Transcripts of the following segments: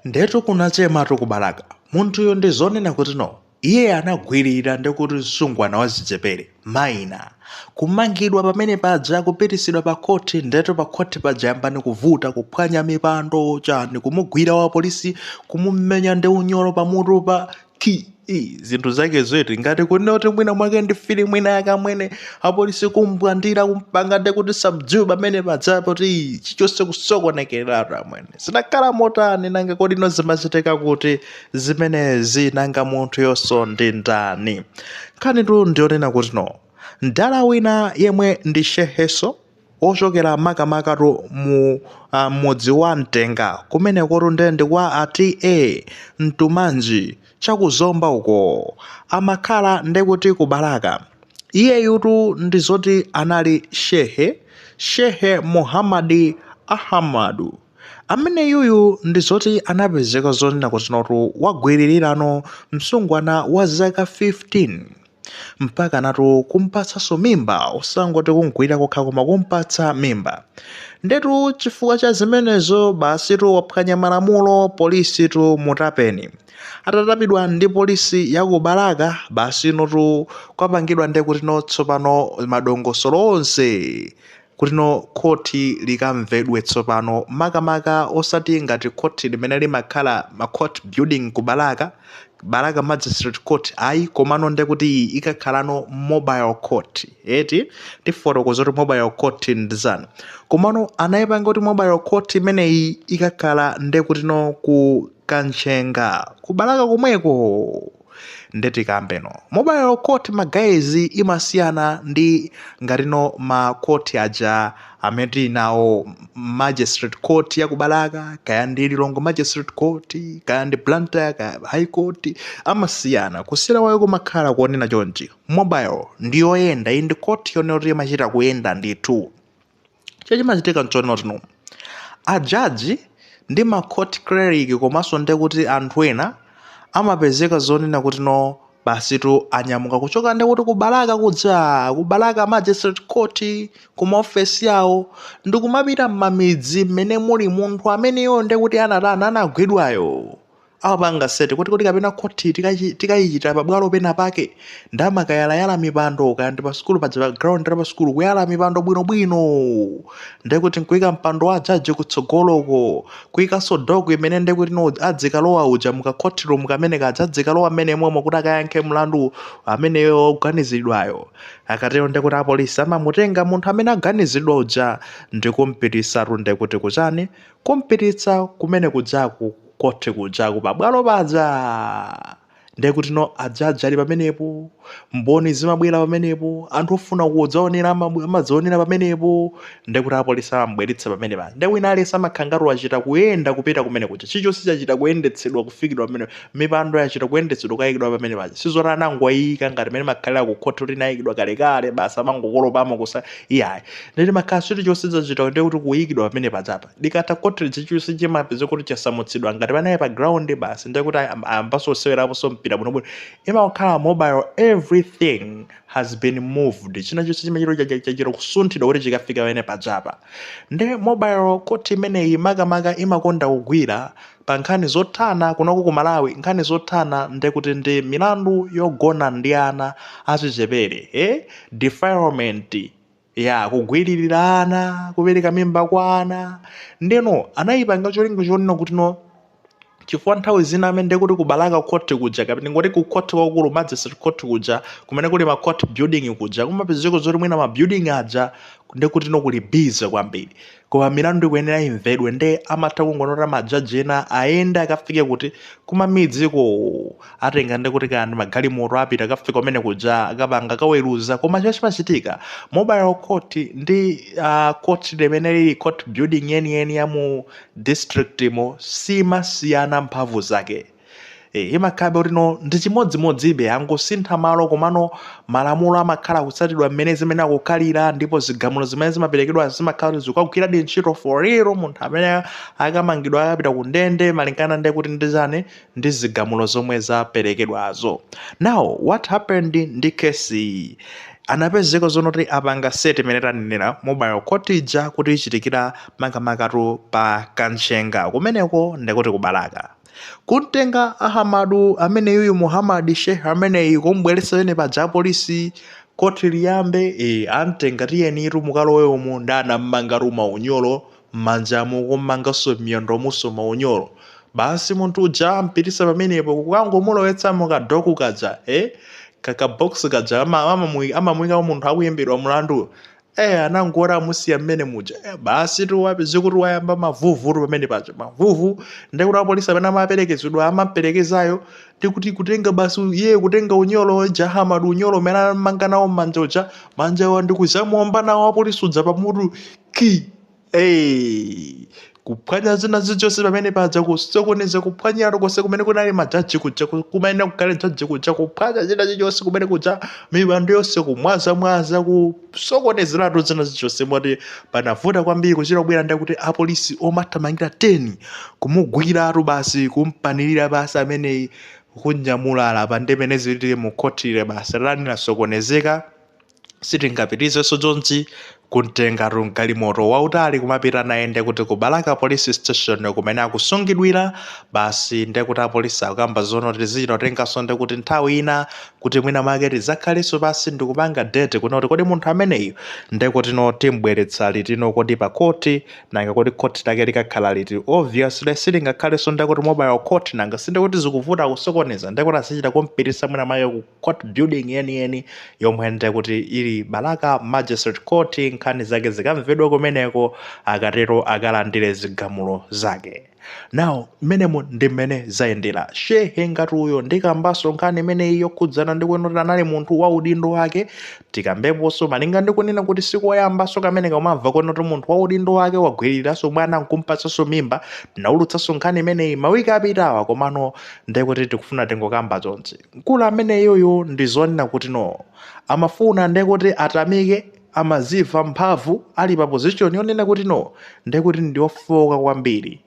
Ndetu kunachema tukubalaka munthuyo ndi zonena kuti no iye anagwirira ndikuti msungwana wa zichepere maina kumangidwa pamene paja kupitisidwa pa khoti ndetu pa khoti paja yambani kuvuta kuphwanya mipando chani kumugwira wa polisi kumumenya ndi unyolo pamutu pa zinthu zake zoti ngati kunena kuti mwina mwake ndi filimu ina yakamwene apolisi kumbwandira kumpanga ndi kuti subdue pamene padzapo kuti chichonse kusokonekeratu amwene zidakhala motani nanga kodi ino zimachitika kuti zimenezi nanga munthu yonso ndi ndani nkhani tu ndionena kuti no mdala wina yemwe ndi sheheso ochokera makamakatu mu mudzi wa Mtenga kumene kotu ndende kwa ati Mtumanji chakuzomba uko amakhala ndekuti kubalaka iyeyutu ndi zoti anali shehe Muhammadi Ahmadu amene yuyu ndi zoti anapezeka zonena kuti notu wagwirirano msungwana wa zaka 15 mpaka natu kumpatsanso mimba usangoti kumgwira kokha koma kumpatsa mimba ndetu chifukwa cha zimenezo basi tu waphwanya malamulo polisi tu mutapeni atatapidwa ndi polisi yakubalaka basi notu kwapangidwa ndekuti no tsopano madongosolo onse kuti no khoti likamvedwe tsopano makamaka osati ngati khoti limene limakhala ma court building kubalaka Balaka Magistrate Court ayi komano ndekuti ikakhalano mobile court eti tifotoko zoti mobile court ndizana komano anayipanga kuti mobile court imeneyi ikakhala ndekuti no ku Kanchenga kubalaka komweko ndeti kambeno mobile court magaezi imasiyana ndi ngatino ma court aja ameti nawo magistrate court ya kubalaka kaya ndi Lilongwe magistrate court kaya ndi Blantyre kaya high court amasiyana kusiyana wayo kumakhala kuonena chonchi mobile ndiyoyenda indi court yonoti imachita kuyenda ndithu chachimachitika nchonena kuti no ajaji ndi ma court cleric komanso ndekuti anthu ena amapezeka zonena kuti no basi tu anyamuka kuchoka ndekuti kubalaka kubalaka magistrate court kuma office yawo ndikumapita m'mamidzi mmene muli munthu ameneyo ndekuti anagwidwayo apanga seti kuti kapena khoti tikayichita pabwalo pena pake ndamakayala mipando kaya ndi pa skulu pa ground pa skulu kuyala mipando bwinobwino ndekuti nkuyika mpando wa jaji kutsogoloko kuyikanso dogo imene ndekuti no adzikalowa uja muka court room kamene kaja adzikalowa amene momwe kuti akayankhe mlandu ameneyo oganiziridwayo akatero ndekuti apolisi amamutenga munthu amene aganizidwa uja ndikumpititsatu ndekuti kuchani kumpititsa kumene kujaku kote kujaku pabwalo paja ndekuti no ajaji ali pamenepo mboni zimabwera pamenepo anthu ofuna kudzaonera amadzionera pamenepo ndekuti apolisi amabweretsa pamene pa ndewina aliyense amakhangato achita kuyenda kupita kumene kuja chichonse chachita kuyendetsedwa kufikidwa pamene mipando yachita kuyendetsedwa kayikidwa pamene paja sizoti anangoyika ngati mene makhalira ku khoti kuti inayikidwa kalekale basi amangokolopamo kusa iyayi ndeti makhala chilichonse chachita ndekuti kuyikidwa pamene pajapa likatha khoti chilichonse chimapeza kuti chasamutsidwa ngati panayi pa ground basi ndekuti ambaso oseweraponso mpira bwinobwino imakhala mobile everything has been moved chinachonse chimachita kusunthidwa kuti chikafika pamene pajapa nde mobile court imeneyi makamaka imakonda kugwira pa nkhani zothana kunoku ku Malawi nkhani zothana ndekuti ndi milandu yogona ndi ana achichepere defilement ya kugwiririra ana kupereka mimba kwa ana ndeno anayipanga cholinga chonena kuti no chifukwa nthawi zina amene ndekuti kubalaka court kuja kapena ngoti ku court kwakulu magistrate court kuja kumene kuli ma court building kuja kumapezeka zoti mwina ma building aja ndekuti no kuli busy kwambiri koma milandu ikuyenera imvedwe nde amatha kungonota majaji ena ayende akafike kuti kumamidziko atenga ndekuti kandi magalimoto apita akafika kumene kuja akapanga kaweruza koma chimachitika mobile court ndi court limene lili court building yeniyeni ya mu district mo simasiyana mphamvu zake imakhala kuti no ndi chimodzimodzibe angosintha malo komano malamulo amakhala kutsatidwa mmene zimene akukhalira ndipo zigamulo zimene zimaperekedwa zimakhala zikagwiradi ntchito for real munthu amene akamangidwa akapita ku ndende malingana ndekuti ndizane ndi zigamulo zomwe zaperekedwazo now what happened ndi kesi anapezeka zonoti apanga seti imene tanenera mobile court ija kuti ichitikira makamaka pa Kanchenga kumeneko ndekuti kubalaka kuntenga Ahamadu amene yuyu Muhammad Sheikh amene kumbweretsa ene paja polisi koti liyambe amtenga tiyenitu mukalowe umu ndana mmanga maunyolo mmanjamu kummangaso miyendo muso maunyolo basi munthu uja ampitisa pamenepo kukangomulowetsa mukadoku kaja kaka box kaja amamwika munthu akuyimbidwa mlandu anangora musiya mmene muja basi tuwapeze kuti wayamba mavuvu pamene paja mavuvu ndekuti apolisi amene amaperekezedwa amaperekezayo ndikuti kutenga basi iye kutenga unyolo Ahamadu unyolo umene amanga nawo mmanja manjawa ndikuzamuomba nawo apolisi udza pamutu ki kuphwanya zina zonse pamene paja kusokoneza kuphwanyira konse kumene kunali majaji kuja kumene kukale jaji kuja kuphwanya zina zonse kumene kuja mibando yonse kumwaza kusokonezeratu zina zonse moti panavuta kwambiri kuchita kubwera ndikuti apolisi omathamangira 10 kumugwiratu basi kumpanirira basi amene kunyamulala pa ndemene zilili mu kotire basi lani lasokonezeka sitingapitizenso zonse kuntenga galimoto wautali kumapita naye kuti kubalaka police station kumene akusungidwira basi ndekuti apolisi akamba zonoti zinotenganso ndekuti nthawi ina kuti mwina maketi zakhalenso basi ndikupanga date kunoti kodi munthu ameneyo ndekuti timbweretsa litino kodi pa koti nanga kodi koti lake likakhala liti obviously silingakhalenso ndekuti mobile court nanga sindekuti zikuvuta kusokoneza ndekuti asichita kumpitisa mwina mayo ku court building yeni yomwe ndekuti ili Balaka Magistrate Court nkhani zake zikamvedwa kumeneko akatero akalandire zigamulo zake. Now menemo ndi mmene zayendera shehe ngati uyo ndikambaso nkhani imene yokudzana ndi kuti anali munthu wa udindo wake tikambeponso malinga ndi kunena kuti sikoyambaso kamene kamamva kuti munthu wa udindo wake wagwiriranso mwana nkumpatsanso mimba naulutsanso nkhani imeneyi mawiki apitawa komano ndekuti tikufuna tingokamba zonse mkulu amene yoyo ndi zonena kuti amafuna ndekuti atamike amaziva mphamvu ali pa position yonena kuti ndekuti ndi ofoka kwambiri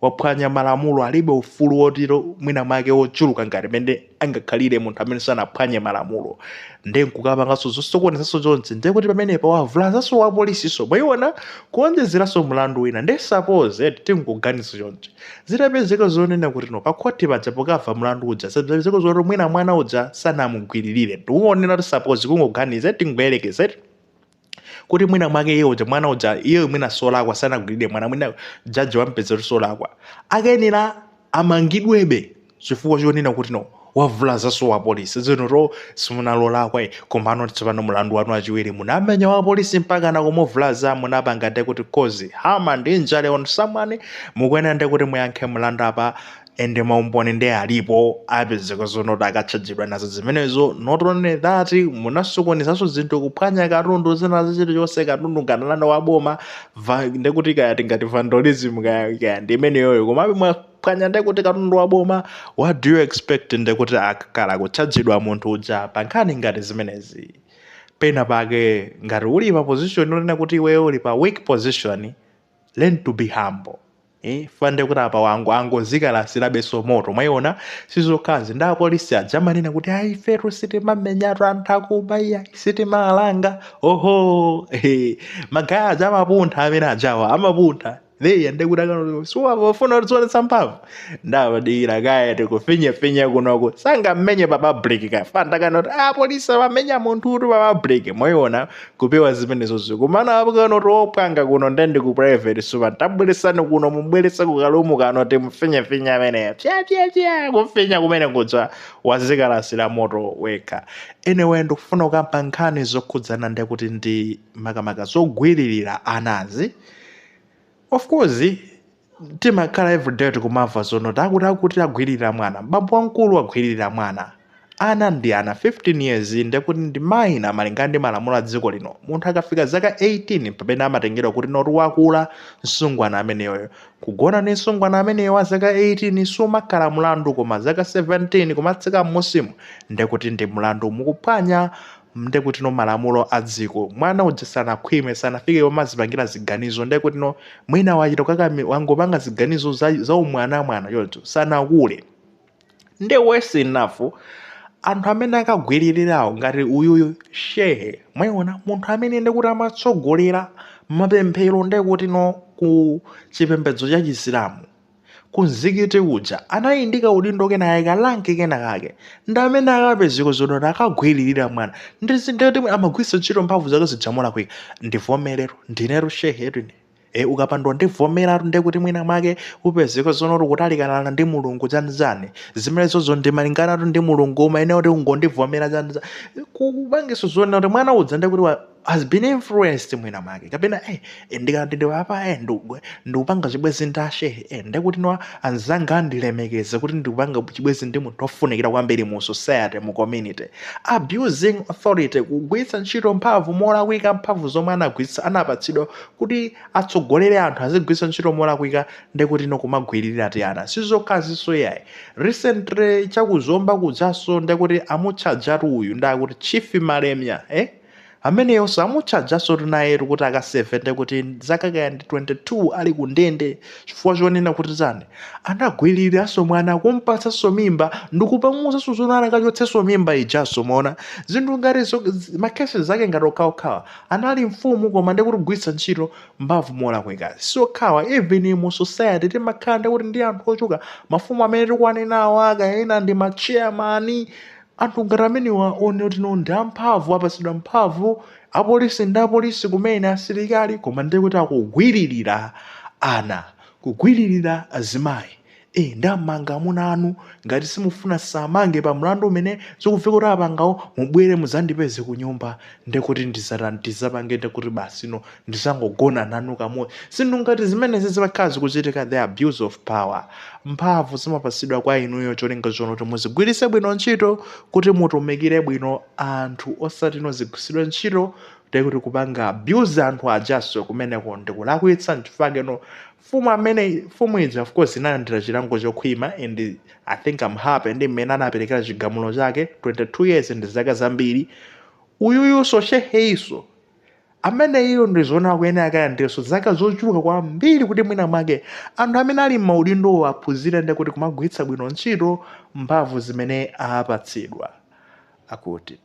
waphwanya malamulo alibe ufulu wotiro mwina make ochuluka ngati mende angakhalire munthu amene sanaphwanye malamulo ndenkukapanganso zosokonezanso zonse ndekuti pamenepo wavulazanso wa polisiso mwayiona kuonjezeranso mlandu wina nde suppose tinkuganiza chonche zitapezeka zonena kuti pa khoti paja pokava mlandu uja zitapezeka zoti mwina mwana uja sanamugwiririre ndikuonena kuti suppose kungoganiza tingoyerekeza kuti mwina mwake iye uja mwana uja iye mwina solakwa sanagwirire mwana mwina jaji wampeza kuti solakwa akenera amangidwebe chifukwa chonena kuti wavulazanso wa polisi zino simunalolakwa komano tsopano mulandu wanu achiwiri munamenya wa polisi mpaka nakumuvulaza munapanga ndekuti kozi hama ndi njale on someone mukuyenera ndekuti muyankhe mulandu apa ende maumboni ndi alipo apezeka zonoti akatchajidwa nazo zimenezo not only that munasokonezanso zinthu kuphwanya katundu zina chilichonse katundu nganalanda waboma ndekuti kayati ngati vandalism kaya ndi imeneyoyo komabe mwaphwanya ndekuti katundu waboma what do you expect ndekuti akakhala kutchajidwa munthu uja pa nkhani ngati zimenezi pena pake ngati uli pa position yonena kuti iweyo uli pa weak position learn to be humble fande kuti apa wangu angozikala silabeso moto mwayiona sizokhazi nda polisi ajamanena kuti ayi fetu sitimamenyatu anthu akubaya sitimalanga oho magaya aja amapuntha amene ajawa amapuntha leya ndekuti siwafuna kutionetsa mphamvu ndawadira kaya tikufinyefenya kunoko sangammenye pa public kafanda kanoti polisi amamenya munthu uti pa public mwayiona kupewa zimenezozo kumana apo kanoti ophwanga kuno ndendi ku private supa tabweresani kuno mubweresa kukalumu kanoti mfinyefenya ameneyo pya kufinya kumene kuja wazikalasira moto wekha anyway ndikufuna kukamba nkhani zokhudzana ndekuti ndi makamaka zogwiririra anazi. Of course, timakhala everyday tikumva zono takuti agwirira mwana bambo wankulu agwirira mwana ana ndi ana 15 years ndekuti ndi maina malingana ndi malamulo a dziko lino munthu akafika zaka 18 pamene amatengedwa kuti noti wakula msungwana ameneyo kugona ndi msungwana ameneyo wa zaka 18 sumakhala mlandu koma zaka 17 kumatsika m'munsimu ndekuti ndi mlandu mukuphwanya ndekuti malamulo a dziko mwana uja sanakhwime sanafike wamazipangira ziganizo ndekuti mwina wachita wangopanga ziganizo za umwana choncho sanakule nde worse enough anthu amene akagwiririrawo ngati uyuyu shehe mwayiona munthu amene ndikuti amatsogolera mapemphero ndekuti no ku chipembedzo cha Chisilamu ku mzikiti uja anayindika udindo kenake kalanke kenakake ndi amene akapezeka zodona akagwiririra mwana ndizindeti amagwisa ntchito mphamvu zake zijamula kwika ndivomerero ndinero shehe ukapandwa ndivomeratu ndekuti mwina mwake upezeka zonoti kutalikana ndi mulungu chanizani zimenezozo ndimalinganatu ndi mulungu umaene kuti ungondivomera chanizani kupangiso zoona kuti mwana udza ndekuti has been influenced mwina mwake kapena ndikati ndiwapa ndikupanga chibwezi ndashehe ndekuti no anzanga andilemekeze kuti ndikupanga chibwezi ndi munthu ofunikira kwambiri mu society mu community. Abusing authority, kugwiritsa ntchito mphamvu molakwika mphamvu zomwe anapatsidwa kuti atsogolere anthu azigwiritsa ntchito molakwika ndekuti no kumagwiririra tiyana sizokhaziso yayi. Recently chakuzomba kujaso ndekuti amutchajatu uyu ndakuti Chief Malemya ameneyo samutchajaso naye kuti akaseve ndekuti zaka kaya ndi 22 ali ku ndende chifukwa chonena kuti zani anagwiriraso mwana kumpatsaso mimba ndikupamuzaso zona akachotseso mimba ijaso mona zinthu ngatizo makesi zake ngati okhaokhawa anali mfumu koma ndekuti kugwiritsa ntchito mphamvu molakwika siokhawa even mu society timakhala ndekuti ndi anthu ochuka mafumu amene tikuwanenawo akayena ndi machairman anthu ngati amenewa one kuti no ndi amphamvu apatsidwa mphamvu apolisi ndi apolisi kumene asilikali koma ndekuti akugwiririra ana kugwiririra azimayi ndamanga amuna anu ngati simufuna samange pa mlandu umene zikufika kuti apangawo mubwere muzandipeze ku nyumba ndekuti ndizapange ndekuti basi no ndizangogona nanu kamodzi zinthu ngati zimenezi zimakhala zikuchitika the abuse of power. Mphamvu zimapatsidwa kwa inuyo cholinga chono kuti muzigwiritse bwino ntchito kuti mutumikire bwino anthu osati no zigwiritsidwe ntchito ndekuti kupanga abuse anthu ajaso kumeneko ndikulakwitsa nchifake no fumu ija of course inalandira chilango chokhwima and I think I'm happy ndi mmene anaperekera chigamulo chake 22 years ndi zaka zambiri. Uyuyuso sheheiso amene iyo ndizona kuyene akayandiso zaka zochuluka kwambiri kuti mwina mwake anthu amene ali m'maudindo aphunzire ndekuti kumagwiritsa bwino ntchito mphamvu zimene apatsidwa akuti